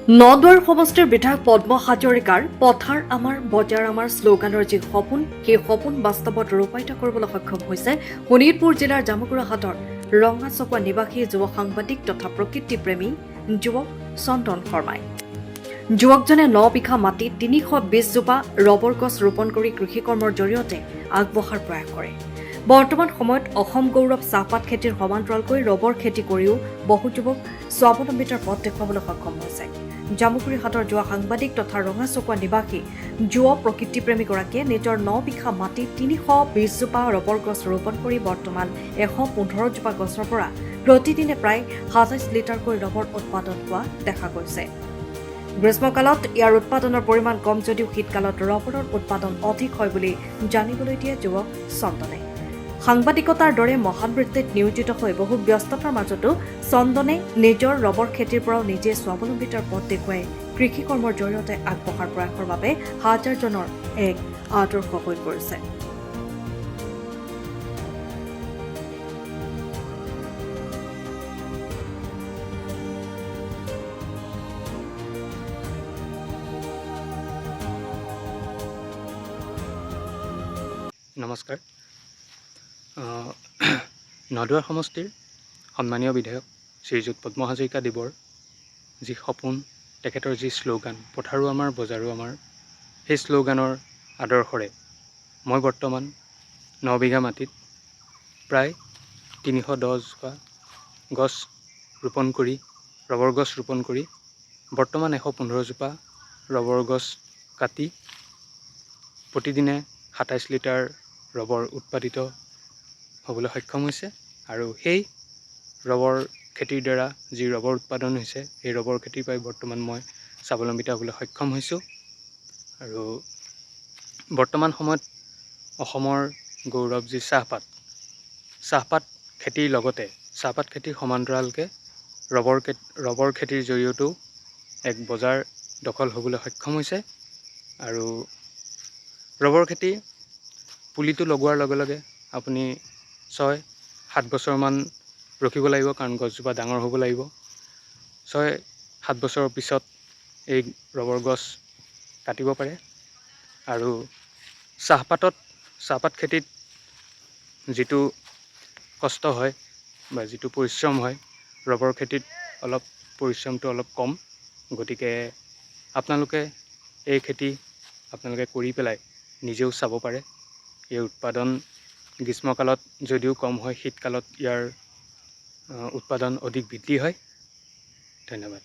নদুৱাৰ সমষ্টিৰ বিধায়ক পদ্ম হাজৰিকাৰ পথাৰ আমাৰ বজাৰ আমাৰ শ্লোগানৰ যি সপোন সেই সপোন বাস্তৱত ৰূপায়িত কৰিবলৈ সক্ষম হৈছে শোণিতপুৰ জিলাৰ জামুগুৰাহাটৰ ৰঙাচকুৱা নিবাসী যুৱ সাংবাদিক তথা প্ৰকৃতিপ্ৰেমী যুৱক চন্দন শৰ্মাই। যুৱকজনে 9 বিঘা মাটিত 320 জোপা ৰবৰ গছ ৰোপণ কৰি কৃষিকৰ্মৰ জৰিয়তে আগবঢ়াৰ প্ৰয়াস কৰে। বৰ্তমান সময়ত অসম গৌৰৱ চাহপাত খেতিৰ সমান্তৰালকৈ ৰবৰ খেতি কৰিও বহু যুৱক স্বাৱলম্বিতাৰ পথ দেখুৱাবলৈ সক্ষম হৈছে। জামুগুৰিহাটৰ যুৱ সাংবাদিক তথা ৰঙাচকুৱা নিবাসী যুৱ প্ৰকৃতিপ্ৰেমীগৰাকীয়ে নিজৰ 9 বিঘা মাটিত 320 জোপা ৰবৰ গছ ৰোপণ কৰি বৰ্তমান 115 জোপা গছৰ পৰা প্ৰতিদিনে প্ৰায় 27 লিটাৰকৈ ৰবৰ উৎপাদন হোৱা দেখা গৈছে। গ্ৰীষ্মকালত ইয়াৰ উৎপাদনৰ পৰিমাণ কম যদিও শীতকালত ৰবৰৰ উৎপাদন অধিক হয় বুলি জানিবলৈ দিয়ে যুৱক চন্দনে। সাংবাদিকতাৰ দৰে মহান বৃত্তিত নিয়োজিত হৈ বহু ব্যস্ততাৰ মাজতো চন্দনে নিজৰ ৰবৰ খেতিৰ পৰাও নিজে স্বাৱলম্বিতাৰ পথ দেখুৱাই কৃষিকৰ্মৰ জৰিয়তে আগবঢ়াৰ প্ৰয়াসৰ বাবে হাজাৰজনৰ এক আদৰ্শ হৈ পৰিছে। নমস্কাৰ। নদুৱাৰ সমষ্টিৰ সন্মানীয় বিধায়ক শ্ৰীযুত পদ্ম হাজৰিকা দেৱৰ যি সপোন, তেখেতৰ যি শ্লোগান পথাৰো আমাৰ বজাৰো আমাৰ, সেই শ্লোগানৰ আদৰ্শৰে মই বৰ্তমান 9 বিঘা মাটিত প্ৰায় 310 জোপা গছ ৰোপণ কৰি ৰবৰ গছ ৰোপণ কৰি বৰ্তমান 115 জোপা ৰবৰ গছ কাটি প্ৰতিদিনে 27 লিটাৰ ৰবৰ উৎপাদিত হ'বলৈ সক্ষম হৈছে। আৰু সেই ৰবৰ খেতিৰ দ্বাৰা যি ৰবৰ উৎপাদন হৈছে, সেই ৰবৰ খেতিৰ পৰাই বৰ্তমান মই স্বাৱলম্বিত হ'বলৈ সক্ষম হৈছোঁ। আৰু বৰ্তমান সময়ত অসমৰ গৌৰৱ যি চাহপাত খেতিৰ লগতে চাহপাত খেতিৰ সমান্তৰালকৈ ৰবৰ খেতিৰ জৰিয়তেও এক বজাৰ দখল হ'বলৈ সক্ষম হৈছে। আৰু ৰবৰ খেতি পুলিটো লগোৱাৰ লগে লগে আপুনি 6-7 বছৰমান ৰখিব লাগিব, কাৰণ গছজোপা ডাঙৰ হ'ব লাগিব। 6-7 বছৰৰ পিছত এই ৰবৰ গছ কাটিব পাৰে। আৰু চাহপাত খেতিত যিটো কষ্ট হয় বা যিটো পৰিশ্ৰম হয়, ৰবৰ খেতিত পৰিশ্ৰমটো অলপ কম। গতিকে আপোনালোকে এই খেতি কৰি পেলাই নিজেও চাব পাৰে। এই উৎপাদন গ্ৰীষ্মকালত যদিও কম হয়, শীতকালত ইয়াৰ উৎপাদন অধিক বৃদ্ধি হয়। ধন্যবাদ।